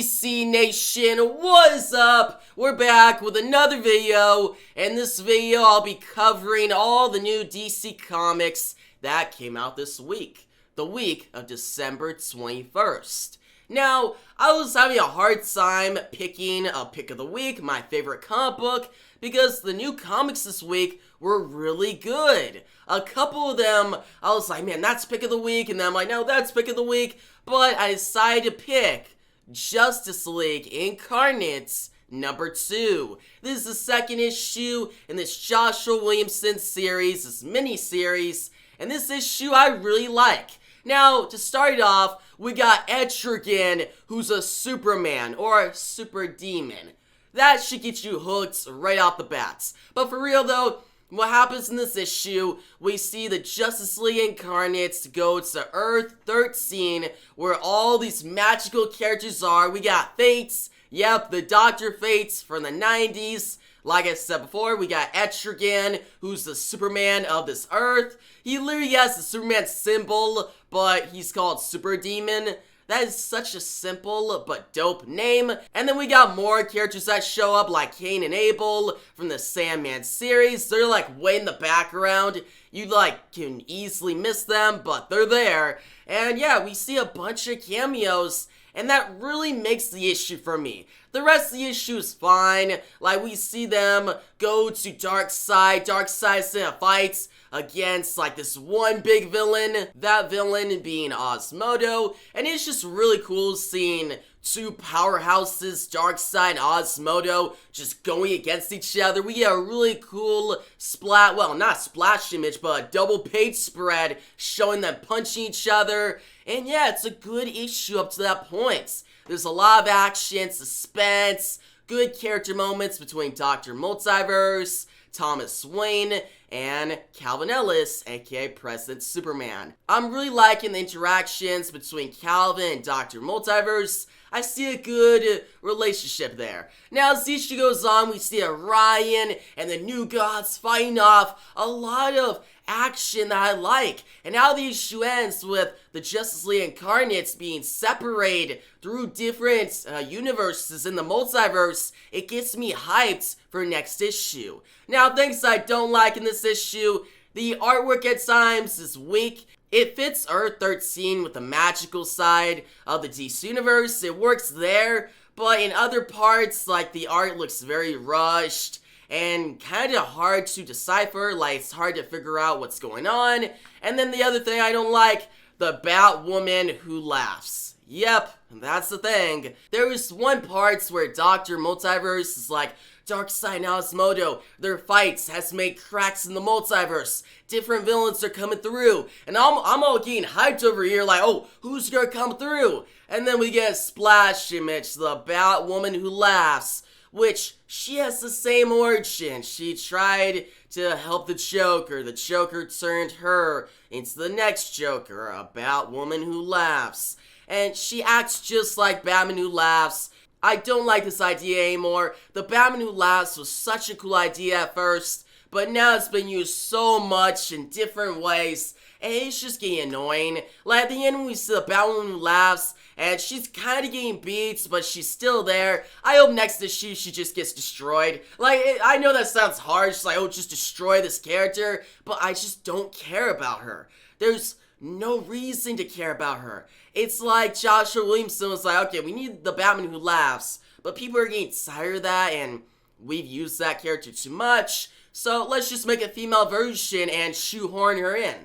DC Nation, what is up? We're back with another video. In this video, I'll be covering all the new DC comics that came out this week. The week of December 21st. Now, I was having a hard time picking a pick of the week, my favorite comic book, because the new comics this week were really good. A couple of them, I was like, man, that's pick of the week, and then I'm like, no, that's pick of the week, but I decided to pick Justice League Incarnate number 2. This is the second issue in this Joshua Williamson series, this mini-series, and this issue I really like. Now, to start it off, we got Etrigan, who's a Superman, or a super demon. That should get you hooked right off the bat. But for real though, what happens in this issue, we see the Justice League Incarnates go to Earth 13, where all these magical characters are. We got Fates, yep, the Dr. Fates from the 90s. Like I said before, we got Etrigan, who's the Superman of this Earth. He literally has the Superman symbol, but he's called Superdemon. That is such a simple but dope name. And then we got more characters that show up, like Cain and Abel from the Sandman series. They're like way in the background. You can easily miss them, but they're there. And yeah, we see a bunch of cameos, and that really makes the issue for me. The rest of the issue is fine. Like, we see them go to Darkseid. Darkseid's in a fight against this one big villain, that villain being Osmodo, and it's just really cool seeing two powerhouses, Darkseid and Osmodo, just going against each other. We get a really cool not splash image, but a double page spread showing them punching each other, and yeah, it's a good issue up to that point. There's a lot of action, suspense, good character moments between Dr. Multiverse, Thomas Wayne, and Calvin Ellis, aka President Superman. I'm really liking the interactions between Calvin and Dr. Multiverse. I see a good relationship there. Now, as the issue goes on, we see Orion and the New Gods fighting off a lot of action that I like. And how the issue ends with the Justice League Incarnates being separated through different universes in the multiverse, it gets me hyped for next issue. Now, things I don't like in this issue, the artwork at times is weak. It fits Earth 13 with the magical side of the DC Universe. It works there, but in other parts, the art looks very rushed and kind of hard to decipher. It's hard to figure out what's going on. And then the other thing I don't like, the Batwoman who laughs. Yep, that's the thing. There was one part where Dr. Multiverse is like, Darkseid and Osmodo, their fights has made cracks in the multiverse. Different villains are coming through. And I'm all getting hyped over here oh, who's gonna come through? And then we get a splash image, the Batwoman who laughs, which she has the same origin. She tried to help the Joker. The Joker turned her into the next Joker, a Batwoman who laughs. And she acts just like Batman who laughs. I don't like this idea anymore. The Batman who laughs was such a cool idea at first, but now it's been used so much in different ways, and it's just getting annoying. At the end when we see the Batwoman who laughs, and she's kind of getting beat, but she's still there. I hope next issue she just gets destroyed. I know that sounds harsh, just destroy this character, but I just don't care about her. There's no reason to care about her. It's like Joshua Williamson was like, okay, we need the Batman who laughs, but people are getting tired of that, and we've used that character too much, so let's just make a female version and shoehorn her in.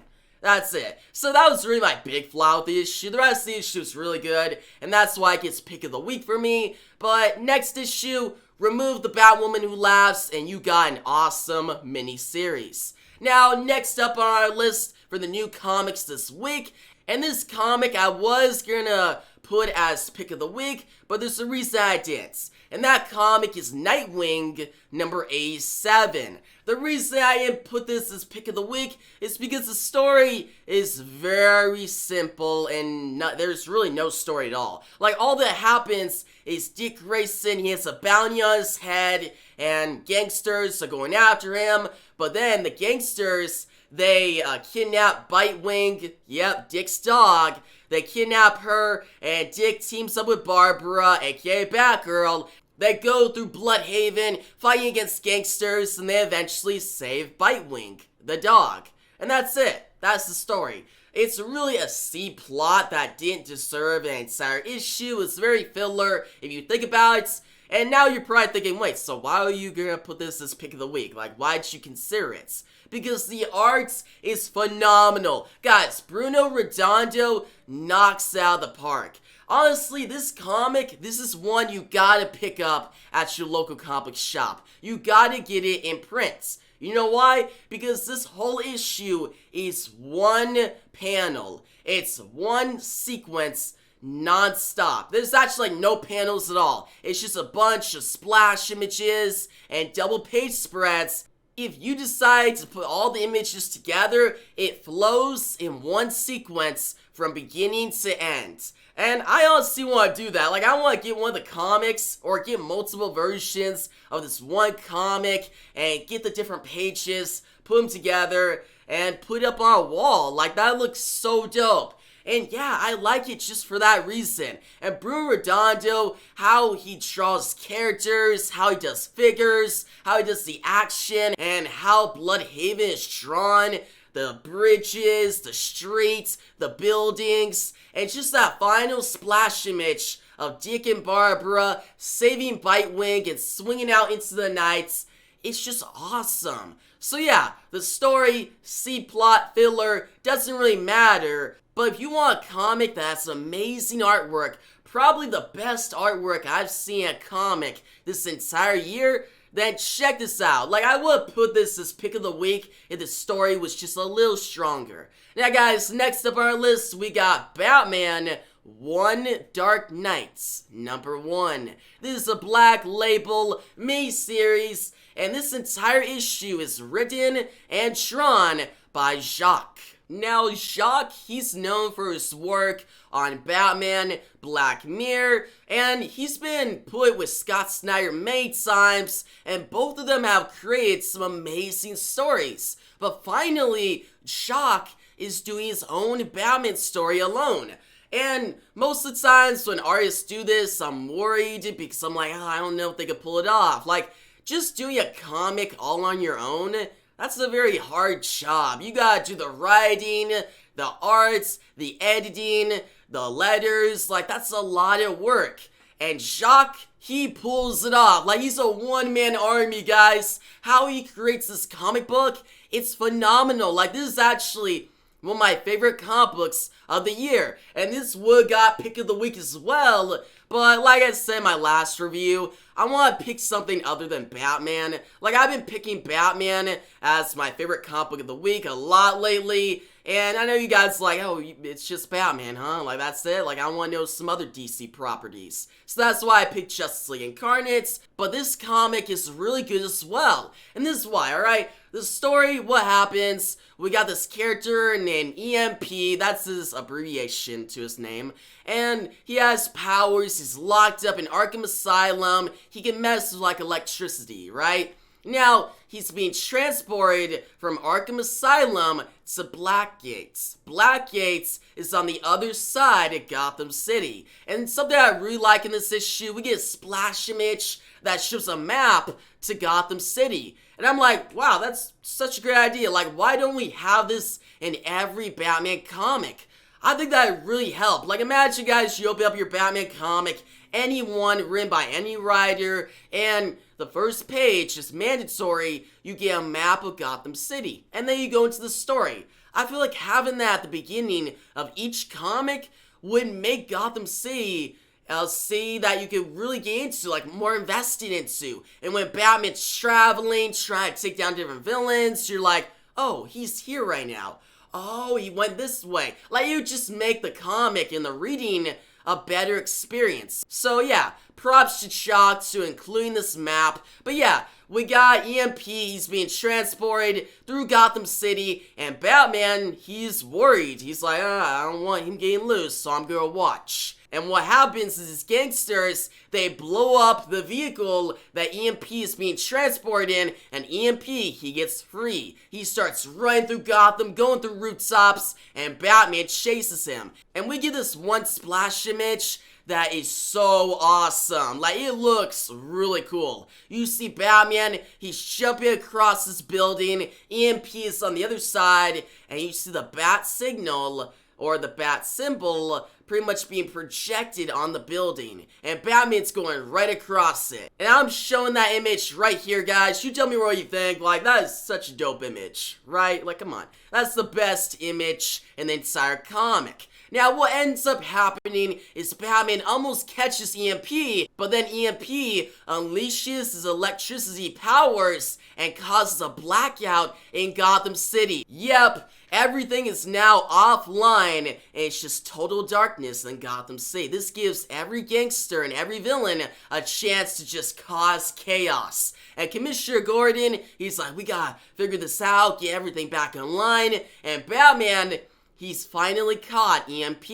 That's it. So that was really my big flaw with the issue. The rest of the issue is really good, and that's why it gets pick of the week for me. But next issue, remove the Batwoman who laughs, and you got an awesome mini-series. Now, next up on our list for the new comics this week, and this comic I was gonna put as pick of the week, but there's a reason I didn't. And that comic is Nightwing number 87. The reason I didn't put this as pick of the week is because the story is very simple and there's really no story at all. All that happens is Dick Grayson, he has a bounty on his head and gangsters are going after him, but then the gangsters they kidnap Nightwing, yep, Dick's dog. They kidnap her, and Dick teams up with Barbara, aka Batgirl. They go through Bloodhaven, fighting against gangsters, and they eventually save Nightwing, the dog. And that's it. That's the story. It's really a C plot that didn't deserve an entire issue. It's very filler if you think about it. And now you're probably thinking, wait, so why are you gonna put this as pick of the week? Like, why'd you consider it? Because the art is phenomenal. Guys, Bruno Redondo knocks out the park. Honestly, this comic, this is one you gotta pick up at your local comic shop. You gotta get it in print. You know why? Because this whole issue is one panel. It's one sequence non-stop. There's actually like no panels at all. It's just a bunch of splash images and double page spreads. If you decide to put all the images together, it flows in one sequence from beginning to end. And I honestly want to do that. Like, I want to get one of the comics or get multiple versions of this one comic and get the different pages, put them together, and put it up on a wall. Like, that looks so dope. And yeah, I like it just for that reason. And Bruno Redondo, how he draws characters, how he does figures, how he does the action, and how Bloodhaven is drawn, the bridges, the streets, the buildings, and just that final splash image of Dick and Barbara saving Nightwing and swinging out into the night. It's just awesome. So yeah, the story, C-plot, filler, doesn't really matter. But if you want a comic that has amazing artwork, probably the best artwork I've seen in a comic this entire year, then check this out. Like, I would put this as pick of the week if the story was just a little stronger. Now guys, next up on our list, we got Batman One Dark Nights, #1. This is a Black Label miniseries, and this entire issue is written and drawn by Jacques. Now, Jacques, he's known for his work on Batman, Black Mirror, and he's been put with Scott Snyder many times, and both of them have created some amazing stories. But finally, Jacques is doing his own Batman story alone. And most of the times when artists do this, I'm worried because I'm like, oh, I don't know if they could pull it off. Like, just doing a comic all on your own, that's a very hard job. You gotta do the writing, the arts, the editing, the letters. Like, that's a lot of work. And Jacques, he pulls it off. Like, he's a one-man army, guys. How he creates this comic book, it's phenomenal. Like, this is actually one of my favorite comic books of the year. And this would got pick of the week as well. But like I said in my last review, I want to pick something other than Batman. Like, I've been picking Batman as my favorite comic book of the week a lot lately. And I know you guys like, oh, it's just Batman, huh? Like, that's it? Like, I want to know some other DC properties. So that's why I picked Justice League Incarnate. But this comic is really good as well. And this is why, alright? The story, what happens, we got this character named EMP, that's his abbreviation to his name, and he has powers, he's locked up in Arkham Asylum, he can mess with like electricity, right? Now, he's being transported from Arkham Asylum to Blackgate. Blackgate is on the other side of Gotham City. And something I really like in this issue, we get a splash image that shows a map to Gotham City. And I'm like, wow, that's such a great idea. Like, why don't we have this in every Batman comic? I think that would really help. Like, imagine, guys, you open up your Batman comic, any one written by any writer, and the first page is mandatory, you get a map of Gotham City. And then you go into the story. I feel like having that at the beginning of each comic would make Gotham City a city that you could really get into, like more invested into. And when Batman's traveling, trying to take down different villains, you're like, oh, he's here right now. Oh, he went this way. Like, you just make the comic and the reading a better experience. So yeah, props to Jacques to including this map. But yeah, we got EMP, he's being transported through Gotham City, and Batman, he's worried. He's like, I don't want him getting loose, so I'm gonna watch. And what happens is these gangsters, they blow up the vehicle that EMP is being transported in, and EMP, he gets free. He starts running through Gotham, going through rooftops, and Batman chases him. And we get this one splash image that is so awesome. Like, it looks really cool. You see Batman, he's jumping across this building, EMP is on the other side, and you see the bat signal, or the bat symbol, pretty much being projected on the building. And Batman's going right across it. And I'm showing that image right here, guys. You tell me what you think. Like, that is such a dope image, right? Like, come on. That's the best image in the entire comic. Now, what ends up happening is Batman almost catches EMP, but then EMP unleashes his electricity powers and causes a blackout in Gotham City. Yep, everything is now offline, and it's just total darkness in Gotham City. This gives every gangster and every villain a chance to just cause chaos. And Commissioner Gordon, he's like, we gotta figure this out, get everything back online, and Batman, he's finally caught EMP,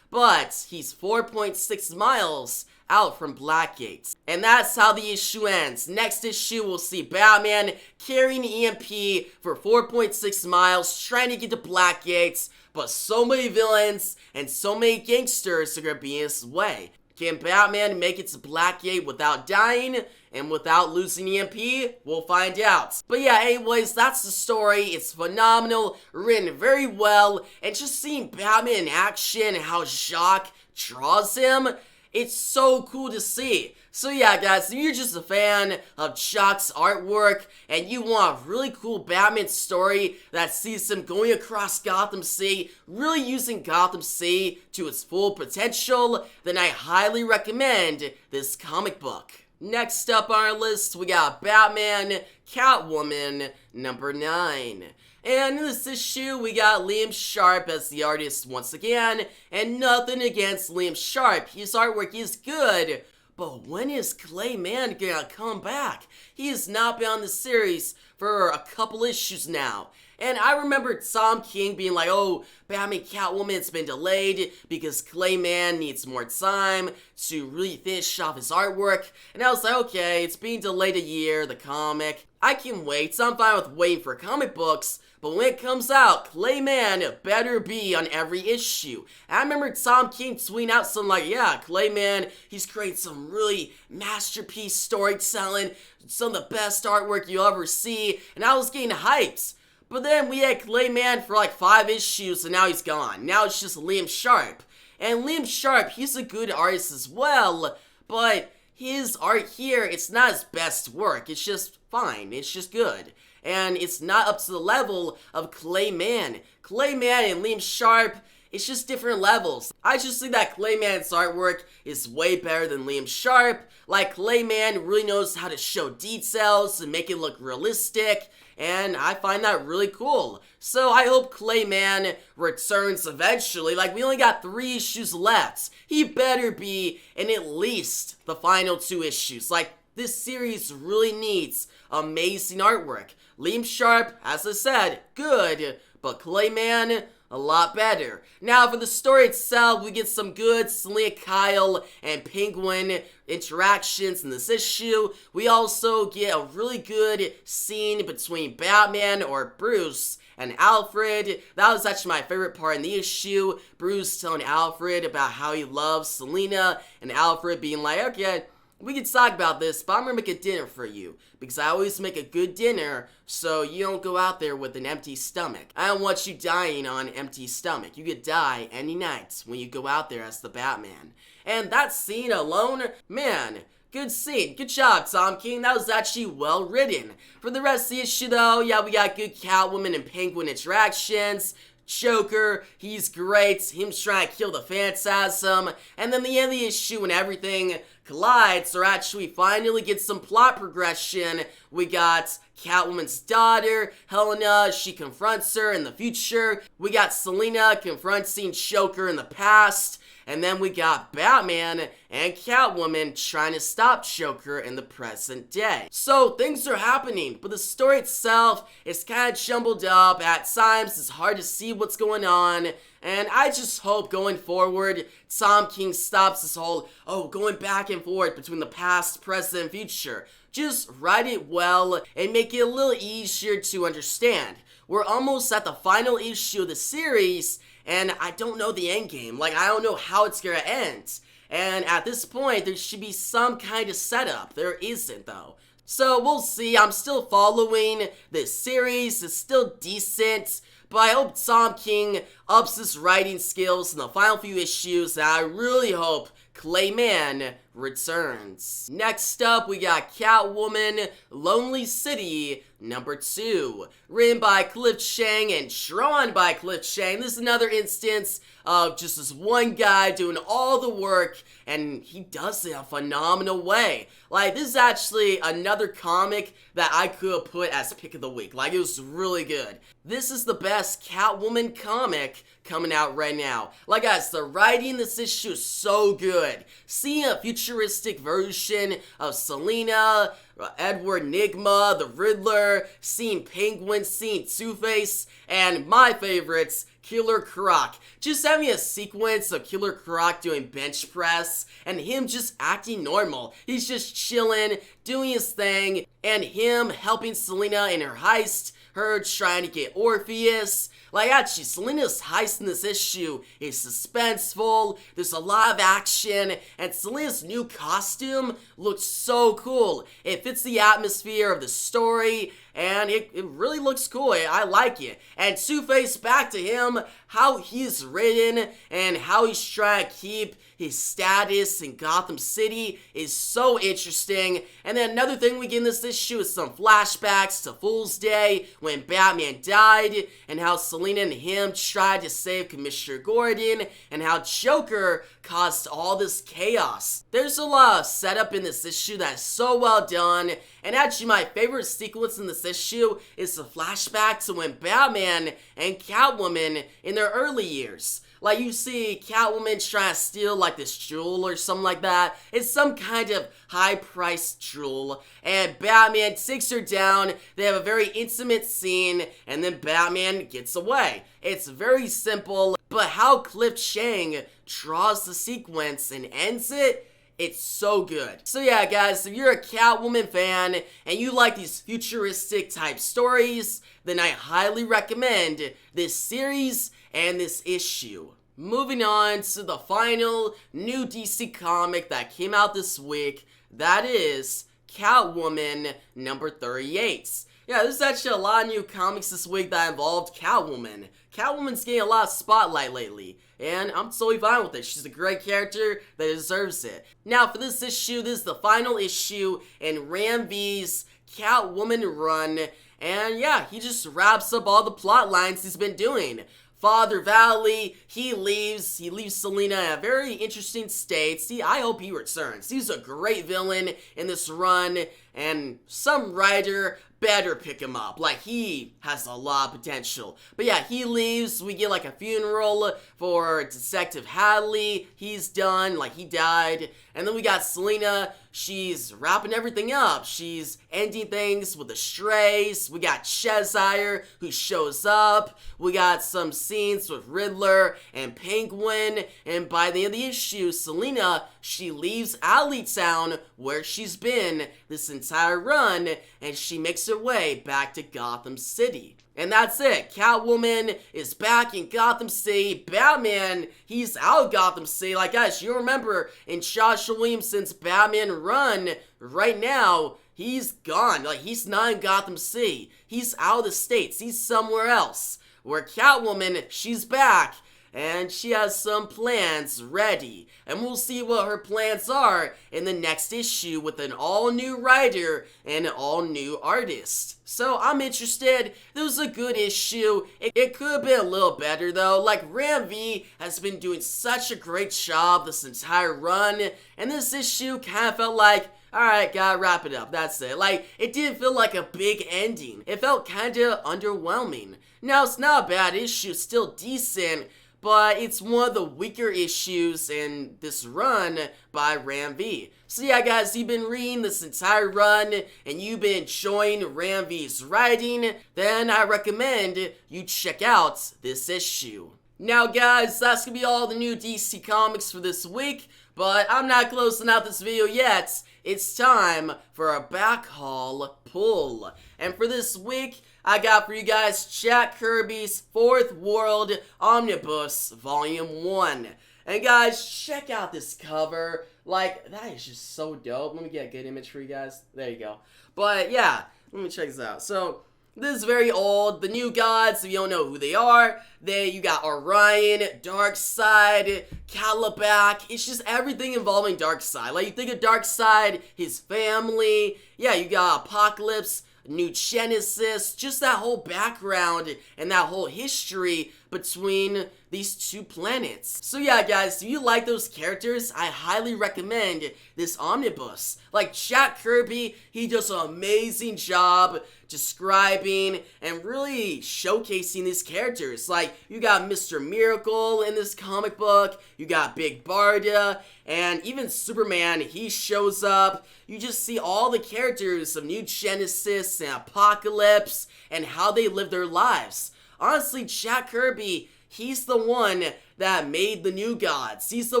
but he's 4.6 miles out from Blackgate. And that's how the issue ends. Next issue, we'll see Batman carrying EMP for 4.6 miles, trying to get to Blackgate, but so many villains and so many gangsters are gonna be in his way. Can Batman make it to Blackgate without dying and without losing EMP? We'll find out. But yeah, anyways, that's the story. It's phenomenal, written very well, and just seeing Batman in action and how Jacques draws him, it's so cool to see. So yeah, guys, if you're just a fan of Jacques' artwork and you want a really cool Batman story that sees him going across Gotham City, really using Gotham City to its full potential, then I highly recommend this comic book. Next up on our list, we got Batman Catwoman number 9. And in this issue, we got Liam Sharp as the artist once again, and nothing against Liam Sharp. His artwork is good, but when is Clayman gonna come back? He has not been on the series for a couple issues now. And I remember Tom King being like, oh, Batman Catwoman's been delayed because Clayman needs more time to really finish off his artwork. And I was like, okay, it's being delayed a year, the comic. I can wait, so I'm fine with waiting for comic books. But when it comes out, Clayman better be on every issue. And I remember Tom King tweeting out something like, yeah, Clayman, he's created some really masterpiece storytelling, some of the best artwork you'll ever see, and I was getting hyped. But then we had Clayman for like 5 issues, and now he's gone. Now it's just Liam Sharp. And Liam Sharp, he's a good artist as well, but his art here, it's not his best work. It's just fine. It's just good. And it's not up to the level of Clayman. Clayman and Liam Sharp, it's just different levels. I just think that Clayman's artwork is way better than Liam Sharp. Like, Clayman really knows how to show details and make it look realistic, and I find that really cool. So I hope Clayman returns eventually. Like, we only got 3 issues left. He better be in at least the final 2 issues. Like, this series really needs amazing artwork. Liam Sharp, as I said, good, but Clayman, a lot better. Now, for the story itself, we get some good Selina Kyle and Penguin interactions in this issue. We also get a really good scene between Batman, or Bruce, and Alfred. That was actually my favorite part in the issue. Bruce telling Alfred about how he loves Selina, and Alfred being like, okay, we can talk about this, but I'm gonna make a dinner for you, because I always make a good dinner, so you don't go out there with an empty stomach. I don't want you dying on an empty stomach. You could die any night when you go out there as the Batman. And that scene alone, man, good scene. Good job, Tom King. That was actually well written. For the rest of the issue, though, yeah, we got good Catwoman and Penguin interactions. Joker, he's great, him trying to kill the Phantasm, and then the end of the issue when everything collides, or actually finally get some plot progression, we got Catwoman's daughter, Helena, she confronts her in the future. We got Selina confronting Joker in the past. And then we got Batman and Catwoman trying to stop Joker in the present day. So things are happening, but the story itself is kind of jumbled up. At times, it's hard to see what's going on. And I just hope going forward, Tom King stops this whole, going back and forth between the past, present, and future. Just write it well and make it a little easier to understand. We're almost at the final issue of the series, and I don't know the end game. Like, I don't know how it's gonna end. And at this point, there should be some kind of setup. There isn't, though. So we'll see. I'm still following this series. It's still decent. But I hope Tom King ups his writing skills in the final few issues, and I really hope Clayman returns. Next up, we got Catwoman, Lonely City, #2. Written by Cliff Chiang and drawn by Cliff Chiang. This is another instance of just this one guy doing all the work, and he does it in a phenomenal way. Like, this is actually another comic that I could put as pick of the week. Like, it was really good. This is the best Catwoman comic coming out right now. Like, guys, the writing in this issue is so good. Seeing a futuristic version of Selina, Edward Nygma, the Riddler, seeing Penguin, seeing Two-Face, and my favorites, Killer Croc. Just having a sequence of Killer Croc doing bench press and him just acting normal. He's just chilling, doing his thing, and him helping Selina in her heist, her trying to get Orpheus. Like, actually, Selina's heist in this issue is suspenseful, there's a lot of action, and Selina's new costume looks so cool. It fits the atmosphere of the story, and it really looks cool. I like it. And Two-Face, back to him, how he's written and how he's trying to keep his status in Gotham City is so interesting. And then another thing we get in this issue is some flashbacks to Fool's Day when Batman died, and how Selina and him tried to save Commissioner Gordon, and how Joker caused all this chaos. There's a lot of setup in this issue that's so well done, and actually my favorite sequence in this issue is the flashback to when Batman and Catwoman in their early years. Like, you see Catwoman trying to steal, like, this jewel or something like that. It's some kind of high-priced jewel. And Batman takes her down. They have a very intimate scene. And then Batman gets away. It's very simple. But how Cliff Chiang draws the sequence and ends it, it's so good. So yeah, guys, if you're a Catwoman fan and you like these futuristic type stories, then I highly recommend this series and this issue. Moving on to the final new DC comic that came out this week, that is Catwoman #38. Yeah, there's actually a lot of new comics this week that involved Catwoman. Catwoman's getting a lot of spotlight lately, and I'm totally fine with it. She's a great character that deserves it. Now, for this issue, this is the final issue in Ram V's Catwoman run, and yeah, he just wraps up all the plot lines he's been doing. Father Valley, he leaves Selina in a very interesting state. See, I hope he returns. He's a great villain in this run, and some writer better pick him up. Like, he has a lot of potential. But yeah, he leaves. We get like a funeral for Detective Hadley. He's done, like, he died. And then we got Selina. She's wrapping everything up. She's ending things with the Strays. We got Cheshire, who shows up. We got some scenes with Riddler and Penguin. And by the end of the issue, Selina, she leaves Alleytown, where she's been this entire run, and she makes her way back to Gotham City. And that's it. Catwoman is back in Gotham City. Batman, he's out of Gotham City. Like, guys, you remember in Joshua Williamson's Batman run, right now, he's gone. Like, he's not in Gotham City. He's out of the States. He's somewhere else. Where Catwoman, she's back, and she has some plans ready. And we'll see what her plans are in the next issue with an all-new writer and an all-new artist. So I'm interested. This was a good issue. It could have been a little better though. Like, Ram V has been doing such a great job this entire run, and this issue kind of felt like alright, gotta wrap it up, that's it. Like, it didn't feel like a big ending. It felt kinda underwhelming. Now, it's not a bad issue, it's still decent, but it's one of the weaker issues in this run by Ram V. So yeah guys, you've been reading this entire run and you've been enjoying Ram V's writing, then I recommend you check out this issue. Now guys, that's gonna be all the new DC Comics for this week, but I'm not closing out this video yet. It's time for a back haul pull. And for this week, I got for you guys Jack Kirby's Fourth World Omnibus Volume 1. And guys, check out this cover. Like, that is just so dope. Let me get a good image for you guys. There you go. But yeah, let me check this out. So, this is very old. The new gods, if you don't know who they are, you got Orion, Darkseid, Calabac. It's just everything involving Darkseid. Like, you think of Darkseid, his family. Yeah, you got Apocalypse, New Genesis, just that whole background and that whole history between these two planets. So yeah guys, if you like those characters, I highly recommend this omnibus. Like Jack Kirby, he does an amazing job describing and really showcasing these characters. Like, you got Mr. Miracle in this comic book, you got Big Barda, and even Superman, he shows up. You just see all the characters of New Genesis and Apocalypse and how they live their lives. Honestly, Jack Kirby, he's the one that made the new gods. He's the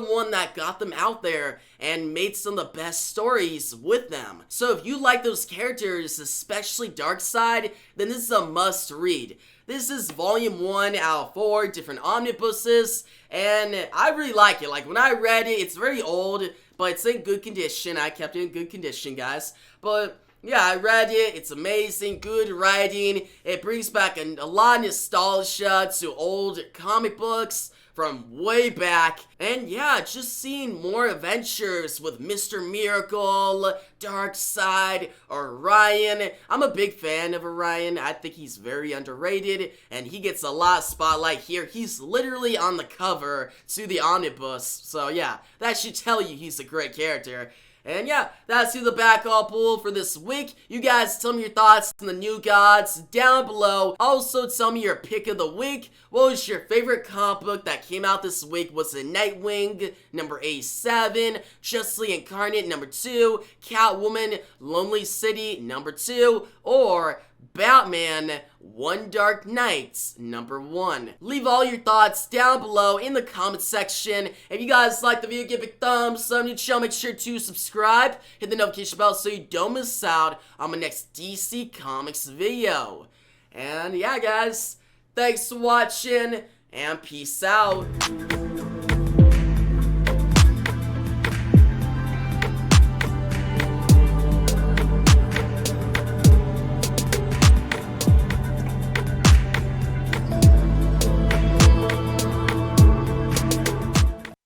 one that got them out there and made some of the best stories with them. So if you like those characters, especially Darkseid, then this is a must read. This is volume 1 out of 4 different omnibuses, and I really like it. Like, when I read it, it's very old, but it's in good condition. I kept it in good condition, guys. But yeah, I read it. It's amazing. Good writing. It brings back a lot of nostalgia to old comic books from way back. And yeah, just seeing more adventures with Mr. Miracle, Darkseid, Orion. I'm a big fan of Orion. I think he's very underrated, and he gets a lot of spotlight here. He's literally on the cover to the omnibus. So yeah, that should tell you he's a great character. And yeah, that's the back haul pull for this week. You guys tell me your thoughts on the new gods down below. Also tell me your pick of the week. What was your favorite comic book that came out this week? Was it Nightwing, number 87, Justice League Incarnate, number 2, Catwoman, Lonely City, number 2, or Batman, One Dark Night, number 1. Leave all your thoughts down below in the comment section. If you guys like the video, give it a thumbs up. New channel, make sure to subscribe. Hit the notification bell so you don't miss out on my next DC Comics video. And yeah, guys, thanks for watching, and peace out.